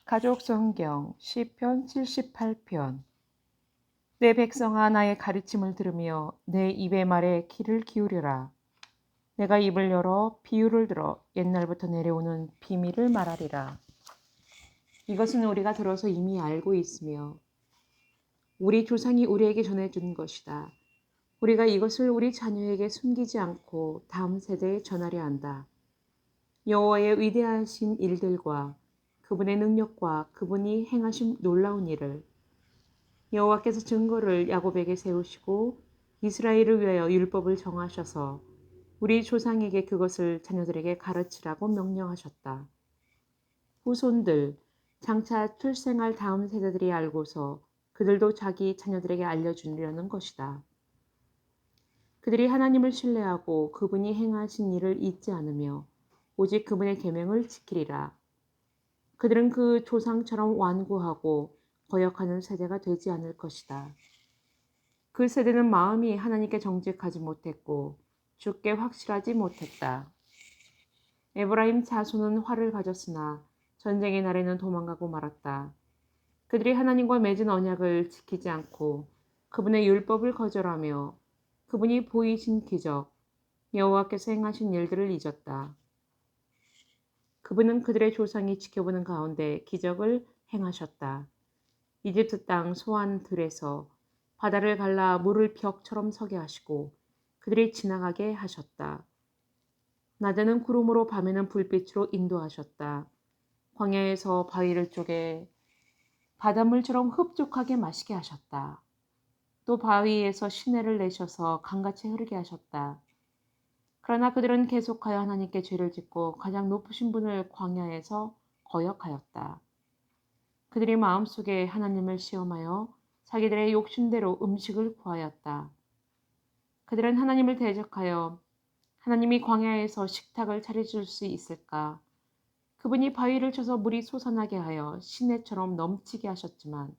가족 성경 시편 78편. 내 백성아, 나의 가르침을 들으며 내 입의 말에 귀를 기울여라. 내가 입을 열어 비유를 들어 옛날부터 내려오는 비밀을 말하리라. 이것은 우리가 들어서 이미 알고 있으며 우리 조상이 우리에게 전해준 것이다. 우리가 이것을 우리 자녀에게 숨기지 않고 다음 세대에 전하려 한다. 여호와의 위대하신 일들과 그분의 능력과 그분이 행하신 놀라운 일을, 여호와께서 증거를 야곱에게 세우시고 이스라엘을 위하여 율법을 정하셔서 우리 조상에게 그것을 자녀들에게 가르치라고 명령하셨다. 후손들, 장차 출생할 다음 세대들이 알고서 그들도 자기 자녀들에게 알려주려는 것이다. 그들이 하나님을 신뢰하고 그분이 행하신 일을 잊지 않으며 오직 그분의 계명을 지키리라. 그들은 그 조상처럼 완고하고 거역하는 세대가 되지 않을 것이다. 그 세대는 마음이 하나님께 정직하지 못했고 주께 확실하지 못했다. 에브라임 자손은 활을 가졌으나 전쟁의 날에는 도망가고 말았다. 그들이 하나님과 맺은 언약을 지키지 않고 그분의 율법을 거절하며 그분이 보이신 기적, 여호와께서 행하신 일들을 잊었다. 그분은 그들의 조상이 지켜보는 가운데 기적을 행하셨다. 이집트 땅 소환들에서 바다를 갈라 물을 벽처럼 서게 하시고 그들이 지나가게 하셨다. 낮에는 구름으로 밤에는 불빛으로 인도하셨다. 광야에서 바위를 쪼개 바닷물처럼 흡족하게 마시게 하셨다. 또 바위에서 시내를 내셔서 강같이 흐르게 하셨다. 그러나 그들은 계속하여 하나님께 죄를 짓고 가장 높으신 분을 광야에서 거역하였다. 그들이 마음속에 하나님을 시험하여 자기들의 욕심대로 음식을 구하였다. 그들은 하나님을 대적하여 하나님이 광야에서 식탁을 차려줄 수 있을까? 그분이 바위를 쳐서 물이 솟아나게 하여 시내처럼 넘치게 하셨지만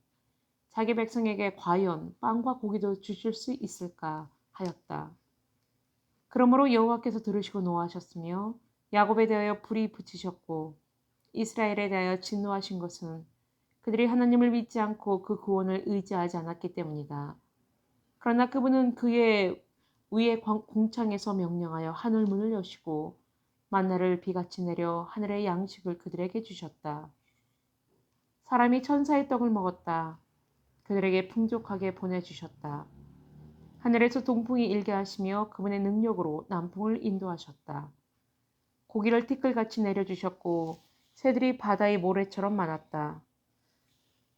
자기 백성에게 과연 빵과 고기도 주실 수 있을까 하였다. 그러므로 여호와께서 들으시고 노하셨으며 야곱에 대하여 불이 붙이셨고 이스라엘에 대하여 진노하신 것은 그들이 하나님을 믿지 않고 그 구원을 의지하지 않았기 때문이다. 그러나 그분은 그의 위에 궁창에서 명령하여 하늘 문을 여시고 만나를 비같이 내려 하늘의 양식을 그들에게 주셨다. 사람이 천사의 떡을 먹었다. 그들에게 풍족하게 보내주셨다. 하늘에서 동풍이 일게 하시며 그분의 능력으로 남풍을 인도하셨다. 고기를 티끌같이 내려주셨고 새들이 바다의 모래처럼 많았다.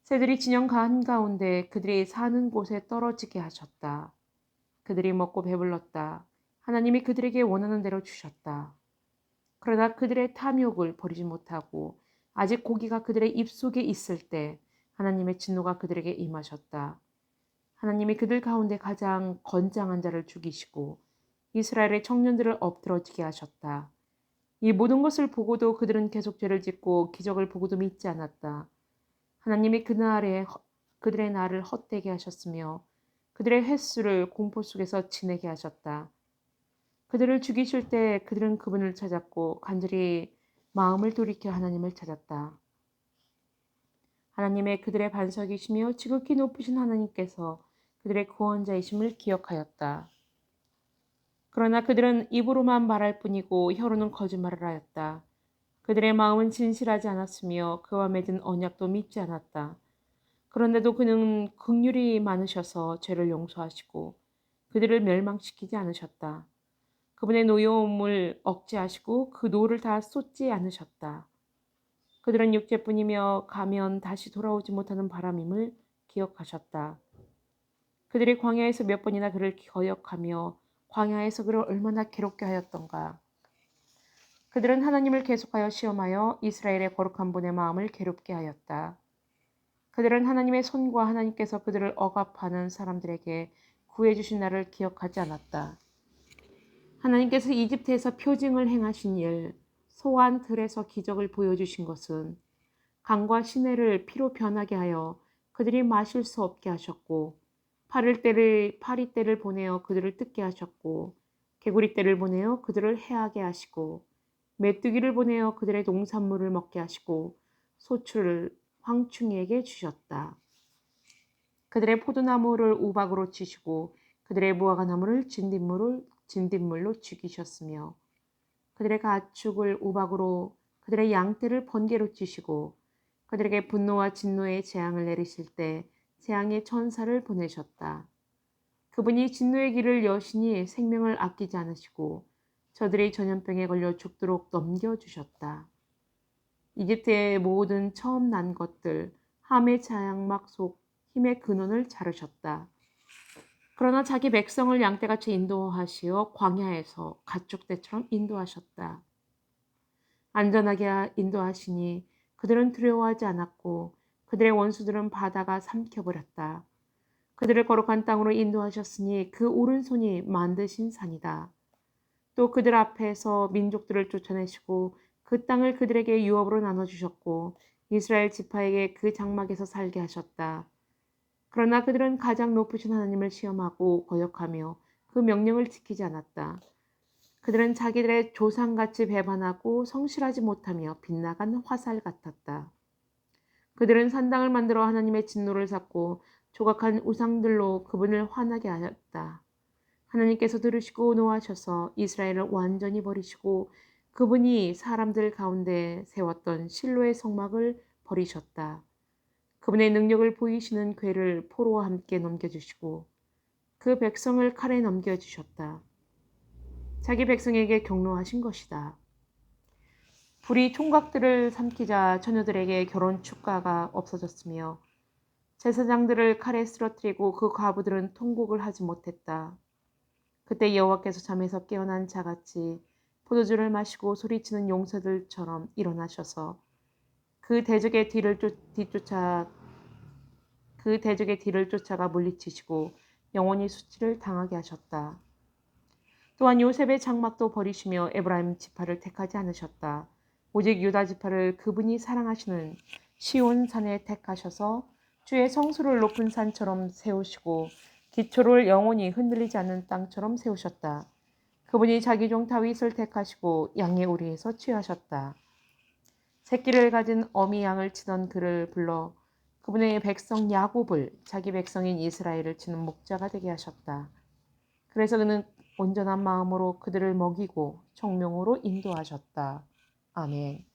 새들이 진영 한가운데 그들이 사는 곳에 떨어지게 하셨다. 그들이 먹고 배불렀다. 하나님이 그들에게 원하는 대로 주셨다. 그러나 그들의 탐욕을 버리지 못하고 아직 고기가 그들의 입속에 있을 때 하나님의 진노가 그들에게 임하셨다. 하나님이 그들 가운데 가장 건장한 자를 죽이시고 이스라엘의 청년들을 엎드러지게 하셨다. 이 모든 것을 보고도 그들은 계속 죄를 짓고 기적을 보고도 믿지 않았다. 하나님이 그날에 그들의 날을 헛되게 하셨으며 그들의 횟수를 공포 속에서 지내게 하셨다. 그들을 죽이실 때 그들은 그분을 찾았고 간절히 마음을 돌이켜 하나님을 찾았다. 하나님의 그들의 반석이시며 지극히 높으신 하나님께서 그들의 구원자이심을 기억하였다. 그러나 그들은 입으로만 말할 뿐이고 혀로는 거짓말을 하였다. 그들의 마음은 진실하지 않았으며 그와 맺은 언약도 믿지 않았다. 그런데도 그는 긍휼이 많으셔서 죄를 용서하시고 그들을 멸망시키지 않으셨다. 그분의 노여움을 억제하시고 그 노를 다 쏟지 않으셨다. 그들은 육체뿐이며 가면 다시 돌아오지 못하는 바람임을 기억하셨다. 그들이 광야에서 몇 번이나 그를 거역하며 광야에서 그를 얼마나 괴롭게 하였던가. 그들은 하나님을 계속하여 시험하여 이스라엘의 거룩한 분의 마음을 괴롭게 하였다. 그들은 하나님의 손과 하나님께서 그들을 억압하는 사람들에게 구해주신 날을 기억하지 않았다. 하나님께서 이집트에서 표징을 행하신 일, 소환 들에서 기적을 보여주신 것은 강과 시내를 피로 변하게 하여 그들이 마실 수 없게 하셨고 파리떼를 보내어 그들을 뜯게 하셨고 개구리떼를 보내어 그들을 해하게 하시고 메뚜기를 보내어 그들의 농산물을 먹게 하시고 소출을 황충이에게 주셨다. 그들의 포도나무를 우박으로 치시고 그들의 무화과나무를 진딧물로 죽이셨으며 그들의 가축을 우박으로 그들의 양떼를 번개로 치시고 그들에게 분노와 진노의 재앙을 내리실 때 재앙의 천사를 보내셨다. 그분이 진노의 길을 여시니 생명을 아끼지 않으시고 저들이 전염병에 걸려 죽도록 넘겨주셨다. 이집트의 모든 처음 난 것들, 함의 장막 속 힘의 근원을 자르셨다. 그러나 자기 백성을 양떼같이 인도하시어 광야에서 가축대처럼 인도하셨다. 안전하게 인도하시니 그들은 두려워하지 않았고 그들의 원수들은 바다가 삼켜버렸다. 그들을 거룩한 땅으로 인도하셨으니 그 오른손이 만드신 산이다. 또 그들 앞에서 민족들을 쫓아내시고 그 땅을 그들에게 유업으로 나눠주셨고 이스라엘 지파에게 그 장막에서 살게 하셨다. 그러나 그들은 가장 높으신 하나님을 시험하고 거역하며 그 명령을 지키지 않았다. 그들은 자기들의 조상같이 배반하고 성실하지 못하며 빗나간 화살 같았다. 그들은 산당을 만들어 하나님의 진노를 샀고 조각한 우상들로 그분을 화나게 하였다. 하나님께서 들으시고 노하셔서 이스라엘을 완전히 버리시고 그분이 사람들 가운데 세웠던 실로의 성막을 버리셨다. 그분의 능력을 보이시는 궤를 포로와 함께 넘겨주시고 그 백성을 칼에 넘겨주셨다. 자기 백성에게 경로하신 것이다. 불이 총각들을 삼키자 처녀들에게 결혼 축가가 없어졌으며 제사장들을 칼에 쓰러뜨리고 그 과부들은 통곡을 하지 못했다. 그때 여호와께서 잠에서 깨어난 자같이 포도주를 마시고 소리치는 용사들처럼 일어나셔서 그 대적의 뒤를 쫓아가 물리치시고 영원히 수치를 당하게 하셨다. 또한 요셉의 장막도 버리시며 에브라임 지파를 택하지 않으셨다. 오직 유다 지파를 그분이 사랑하시는 시온산에 택하셔서 주의 성소를 높은 산처럼 세우시고 기초를 영원히 흔들리지 않는 땅처럼 세우셨다. 그분이 자기 종 다윗을 택하시고 양의 우리에서 취하셨다. 새끼를 가진 어미 양을 치던 그를 불러 그분의 백성 야곱을 자기 백성인 이스라엘을 치는 목자가 되게 하셨다. 그래서 그는 온전한 마음으로 그들을 먹이고 청명으로 인도하셨다. 아멘.